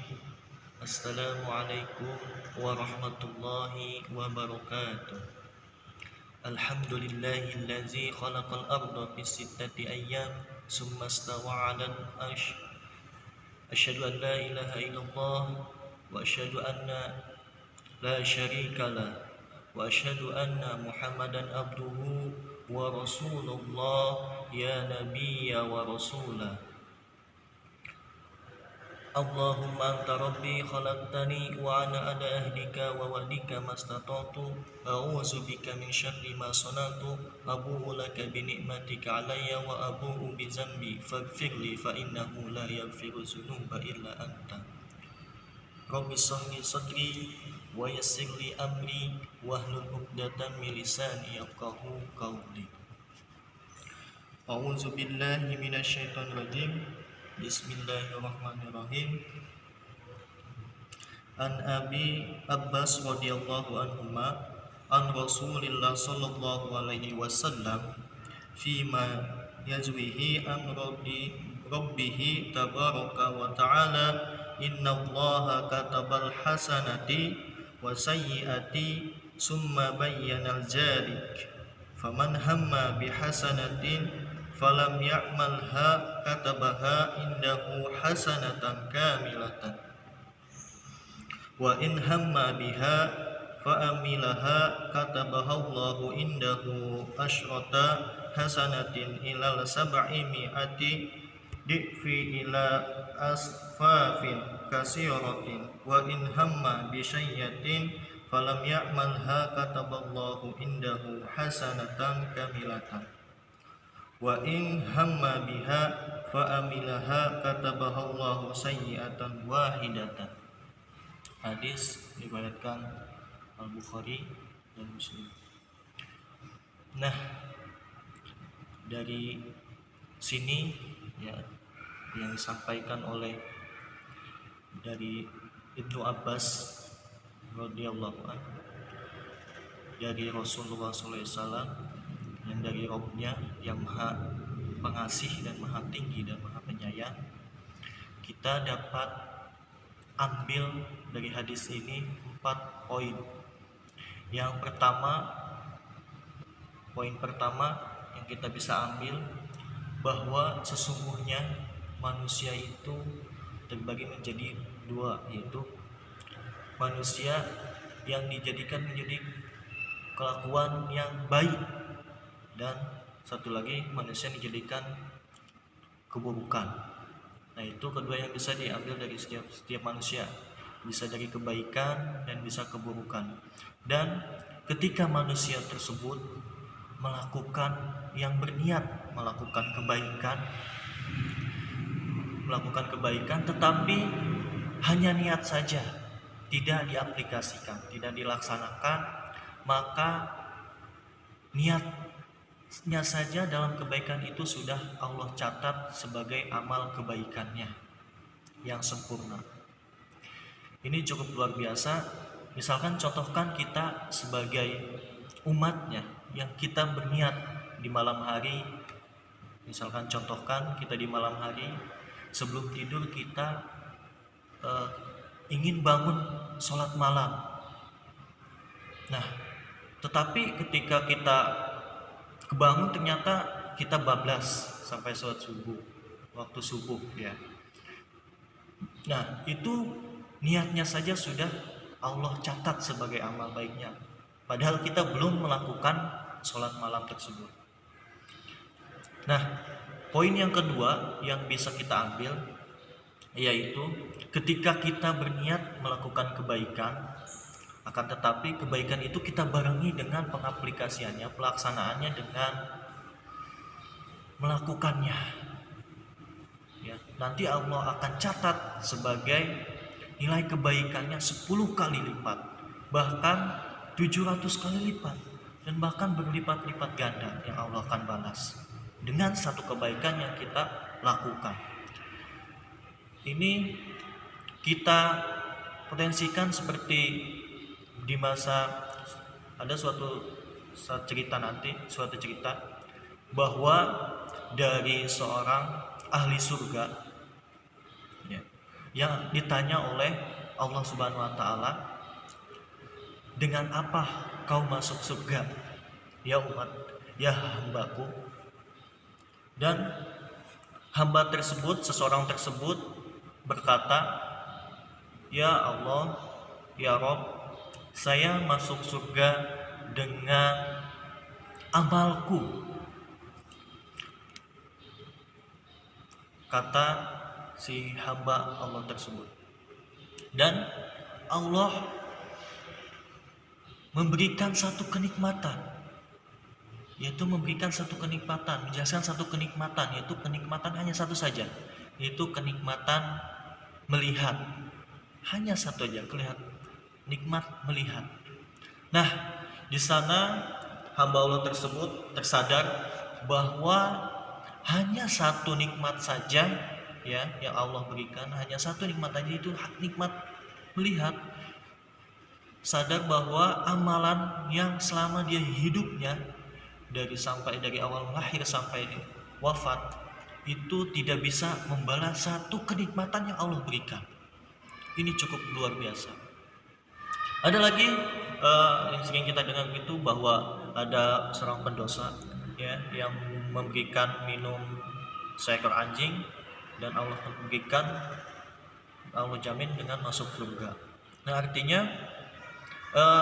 Bismillahirrahmanirrahim. Assalamualaikum warahmatullahi wabarakatuh. Alhamdulillahillazi khalaqal arda fi sittati ayyam summa istawa 'alal 'arsy. Asyhadu an la ilaha illallah wa asyhadu anna la syarika lah wa asyhadu anna Muhammadan abduhu wa rasulullah ya nabiyya wa rasulah. Allahumma anta rabbi khalaqtani wa ana ala ahdika wa wa'dika mastata'tu a'udzu bika min syarri ma sana'tu abu'u laka bi ni'matika 'alayya wa abu'u bi dzambi faghfirli fa innahu la yaghfiru dzunuba illa anta. Rabbi shrah li sadri wa yassir li amri wahlul 'uqdatam min lisani yafqahu qawli. A'udzu billahi minasy syaithanir rajim. Bismillahirrahmanirrahim. An Abi Abbas radhiyallahu anhuma an Rasulillah sallallahu alaihi wasallam fima yazwihi an rabbih tabaraka wa ta'ala innallaha katabal hasanati wa sayyiati summa bayyanal jalik faman hamma bihasanatin falam ya'malha katabaha indahu hasanatan kamilatan wa in hamma biha fa'amilaha katabaha Allahu indahu asyrata hasanatin ilal sab'i mi'ati di'fi ila asfafin kasiratin wa in hamma bi syayyatin falam ya'malha kataballahu indahu hasanatan kamilatan wa in hamma biha fa amilaha katabaha Allahu sayyi'atan wahidatan. Hadis diriwayatkan Al-Bukhari dan Muslim. Nah, dari sini ya yang disampaikan oleh dari Ibnu Abbas radhiyallahu anhu dari Rasulullah SAW yang dari Rabb-Nya yang maha pengasih dan maha tinggi dan maha penyayang, kita dapat ambil dari hadis ini 4 poin. Yang pertama, poin pertama yang kita bisa ambil bahwa sesungguhnya manusia itu terbagi menjadi 2, yaitu manusia yang dijadikan menjadi kelakuan yang baik dan satu lagi manusia yang dijadikan keburukan. Nah, itu kedua yang bisa diambil dari setiap manusia, bisa dari kebaikan dan bisa keburukan. Dan ketika manusia tersebut melakukan yang berniat melakukan kebaikan tetapi hanya niat saja, tidak diaplikasikan, tidak dilaksanakan, maka niatnya saja dalam kebaikan itu sudah Allah catat sebagai amal kebaikannya yang sempurna. Ini cukup luar biasa. Misalkan contohkan kita sebagai umatnya yang kita berniat di malam hari, misalkan contohkan kita di malam hari sebelum tidur kita ingin bangun sholat malam. Nah, tetapi ketika kita kebangun ternyata kita bablas sampai sholat subuh, waktu subuh ya. Nah, itu niatnya saja sudah Allah catat sebagai amal baiknya, padahal kita belum melakukan sholat malam tersebut. Nah, poin yang kedua yang bisa kita ambil yaitu ketika kita berniat melakukan kebaikan, akan tetapi kebaikan itu kita barengi dengan pengaplikasiannya, pelaksanaannya dengan melakukannya ya, nanti Allah akan catat sebagai nilai kebaikannya 10 kali lipat, bahkan 700 kali lipat, dan bahkan berlipat-lipat ganda yang Allah akan balas dengan satu kebaikan yang kita lakukan. Ini kita potensikan seperti di masa ada suatu cerita bahwa dari seorang ahli surga ya, yang ditanya oleh Allah Subhanahu wa taala, dengan apa kau masuk surga ya umat, ya hambaku? Dan hamba tersebut, seseorang tersebut berkata, ya Allah, ya Rob, saya masuk surga dengan amalku, kata si hamba Allah tersebut. Dan Allah memberikan satu kenikmatan, yaitu menjelaskan satu kenikmatan, yaitu kenikmatan hanya satu saja, yaitu kenikmatan melihat. Hanya satu aja, nikmat melihat. Nah, di sana hamba Allah tersebut tersadar bahwa hanya satu nikmat saja ya yang Allah berikan, hanya satu nikmat aja, itu nikmat melihat. Sadar bahwa amalan yang selama dia hidupnya, dari awal lahir sampai wafat, itu tidak bisa membalas satu kenikmatan yang Allah berikan. Ini cukup luar biasa. Ada lagi yang sering kita dengar itu, bahwa ada seorang pendosa ya yang memberikan minum seekor anjing, dan Allah jamin dengan masuk surga. Nah, artinya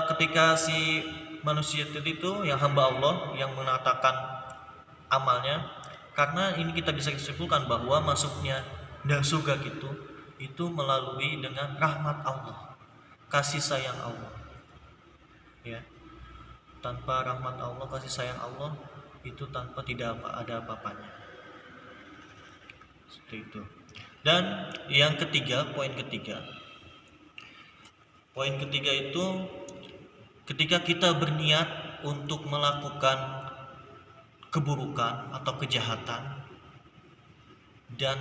ketika si manusia itu yang hamba Allah yang mengatakan amalnya, karena ini kita bisa simpulkan bahwa masuknya surga itu melalui dengan rahmat Allah, kasih sayang Allah ya. Tanpa rahmat Allah, kasih sayang Allah, itu tanpa tidak ada apa-apanya, seperti itu. Dan yang ketiga, poin ketiga itu, ketika kita berniat untuk melakukan keburukan atau kejahatan, dan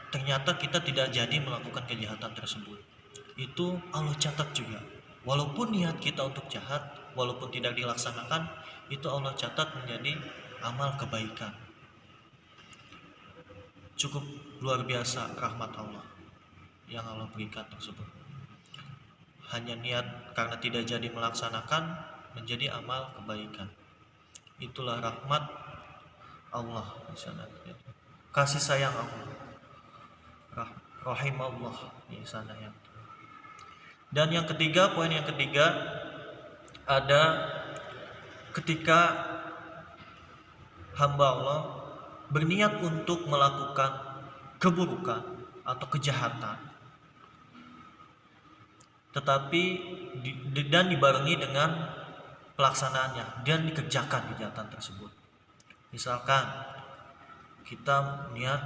ternyata kita tidak jadi melakukan kejahatan tersebut, itu Allah catat juga. Walaupun niat kita untuk jahat, walaupun tidak dilaksanakan, itu Allah catat menjadi amal kebaikan. Cukup luar biasa rahmat Allah yang Allah berikan tersebut. Hanya niat karena tidak jadi melaksanakan menjadi amal kebaikan. Itulah rahmat Allah di sana. Kasih sayang Allah, rahim Allah di sana ya. Dan yang ketiga, poin yang ketiga, ada ketika hamba Allah berniat untuk melakukan keburukan atau kejahatan, tetapi dan dibarengi dengan pelaksanaannya dan dikerjakan kejahatan tersebut. Misalkan kita niat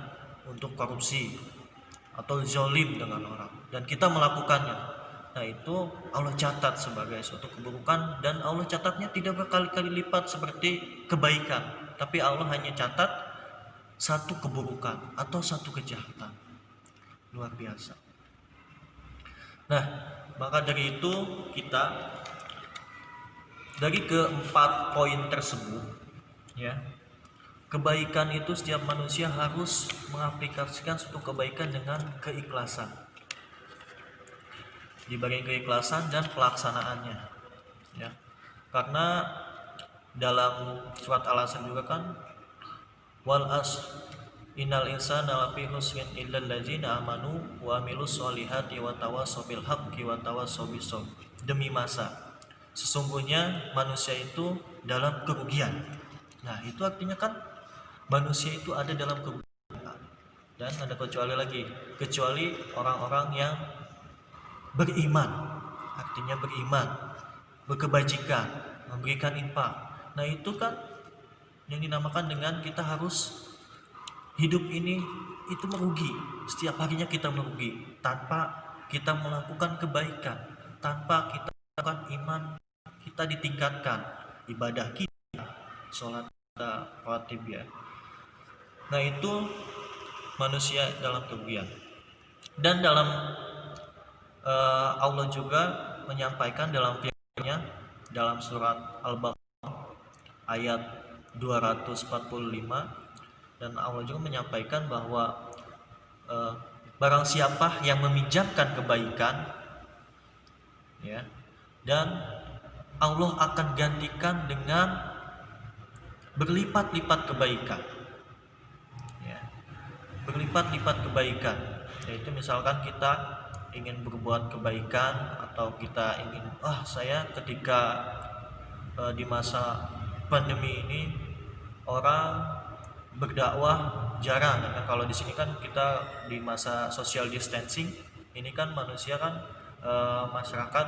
untuk korupsi atau zalim dengan orang, dan kita melakukannya, nah itu Allah catat sebagai suatu keburukan, dan Allah catatnya tidak berkali-kali lipat seperti kebaikan, tapi Allah hanya catat satu keburukan atau satu kejahatan. Luar biasa. Nah, maka dari itu kita, dari keempat poin tersebut ya, kebaikan itu setiap manusia harus mengaplikasikan suatu kebaikan dengan keikhlasan, dibagi keikhlasan dan pelaksanaannya ya. Karena dalam surat Al-Asr juga kan, wal as innal insana lafi husrin illal ladzina amanu wa amilus solihati wa tawassaw bil haqqi wa tawassaw bis sabr. Demi masa, sesungguhnya manusia itu dalam kerugian. Nah, itu artinya kan manusia itu ada dalam kerugian, dan ada kecuali orang-orang yang beriman, artinya beriman, berkebajikan, memberikan infak. Nah, itu kan yang dinamakan dengan kita harus hidup ini itu merugi, setiap harinya kita merugi tanpa kita melakukan kebaikan, tanpa kita melakukan iman kita ditingkatkan, ibadah kita, sholat kita rawatib ya. Nah, itu manusia dalam kerugian. Dan dalam Allah juga menyampaikan dalam firman-Nya dalam surat Al-Baqarah ayat 245, dan Allah juga menyampaikan bahwa barang siapa yang meminjamkan kebaikan, ya, dan Allah akan gantikan dengan berlipat-lipat kebaikan, ya, berlipat-lipat kebaikan. Yaitu misalkan kita ingin berbuat kebaikan, atau kita ingin, saya ketika di masa pandemi ini orang berdakwah jarang, karena kalau di sini kan kita di masa social distancing ini kan manusia kan masyarakat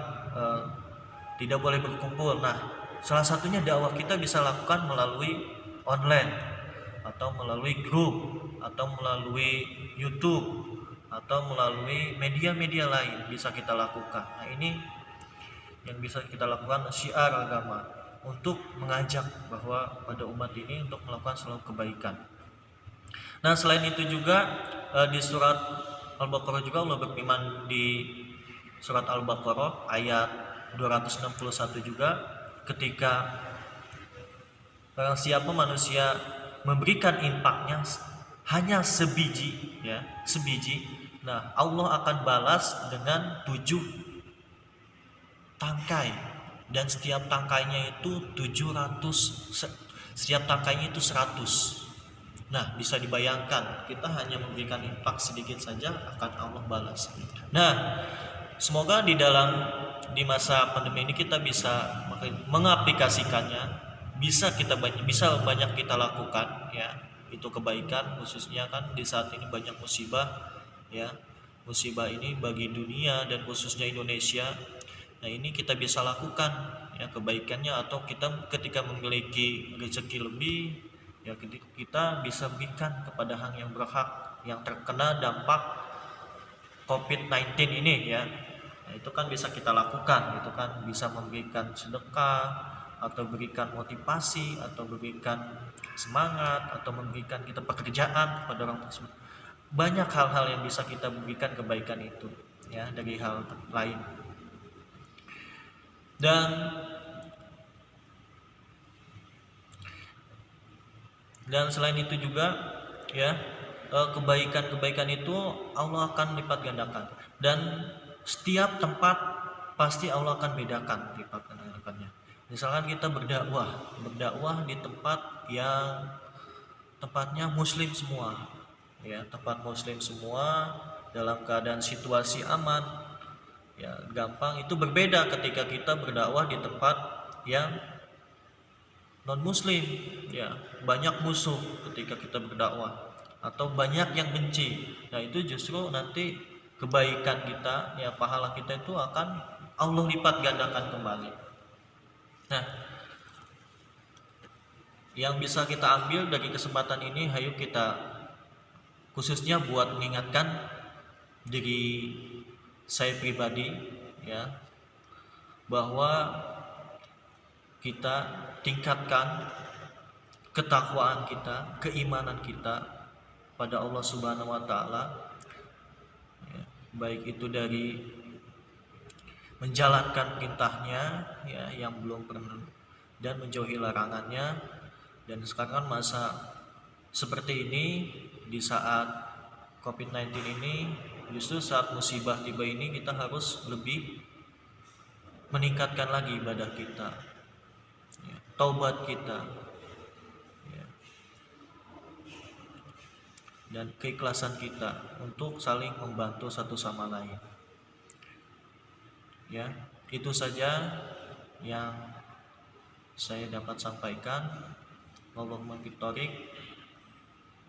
tidak boleh berkumpul. Nah, salah satunya dakwah kita bisa lakukan melalui online, atau melalui grup, atau melalui YouTube, atau melalui media-media lain bisa kita lakukan. Nah, ini yang bisa kita lakukan, syiar agama untuk mengajak bahwa pada umat ini untuk melakukan selalu kebaikan. Nah, selain itu juga di surat Al-Baqarah juga Allah berfirman di surat Al-Baqarah ayat 261 juga, ketika barang siapa manusia memberikan infaknya hanya sebiji, ya, sebiji, nah Allah akan balas dengan 7 tangkai, dan setiap tangkainya itu 700, setiap tangkainya itu 100. Nah, bisa dibayangkan kita hanya memberikan infak sedikit saja akan Allah balas. Nah, semoga di masa pandemi ini kita bisa mengaplikasikannya, bisa banyak kita lakukan, ya, itu kebaikan, khususnya kan di saat ini banyak musibah, ya. Musibah ini bagi dunia dan khususnya Indonesia. Nah, ini kita bisa lakukan, ya, kebaikannya, atau kita ketika memiliki rezeki lebih, ya, kita bisa berikan kepada yang berhak, yang terkena dampak COVID-19 ini, ya. Nah, itu kan bisa kita lakukan, itu kan bisa memberikan sedekah, atau berikan motivasi, atau berikan semangat, atau memberikan kita pekerjaan kepada orang tersebut. Banyak hal-hal yang bisa kita berikan kebaikan itu, ya, dari hal lain. Dan selain itu juga, ya, kebaikan-kebaikan itu Allah akan lipat gandakan, dan setiap tempat pasti Allah akan bedakan lipat gandakannya. Misalkan kita berdakwah di tempat yang tempatnya muslim semua, ya, tempat muslim semua dalam keadaan situasi aman, ya, gampang. Itu berbeda ketika kita berdakwah di tempat yang non muslim, ya, banyak musuh ketika kita berdakwah, atau banyak yang benci. Nah, itu justru nanti kebaikan kita, ya, pahala kita itu akan Allah lipat gandakan kembali. Nah, yang bisa kita ambil dari kesempatan ini, hayu kita khususnya buat mengingatkan diri saya pribadi, ya, bahwa kita tingkatkan ketakwaan kita, keimanan kita pada Allah Subhanahu wa taala, ya, baik itu dari menjalankan perintahnya, ya, yang belum pernah, dan menjauhi larangannya. Dan sekarang masa seperti ini, di saat COVID-19 ini, justru saat musibah tiba ini, kita harus lebih meningkatkan lagi ibadah kita, ya, taubat kita, ya, dan keikhlasan kita untuk saling membantu satu sama lain. Ya, itu saja yang saya dapat sampaikan. Allahumma bithoriq,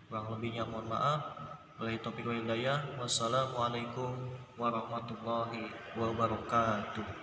kurang lebihnya mohon maaf. Wabillahi taufiq wal hidayah. Wassalamualaikum warahmatullahi wabarakatuh.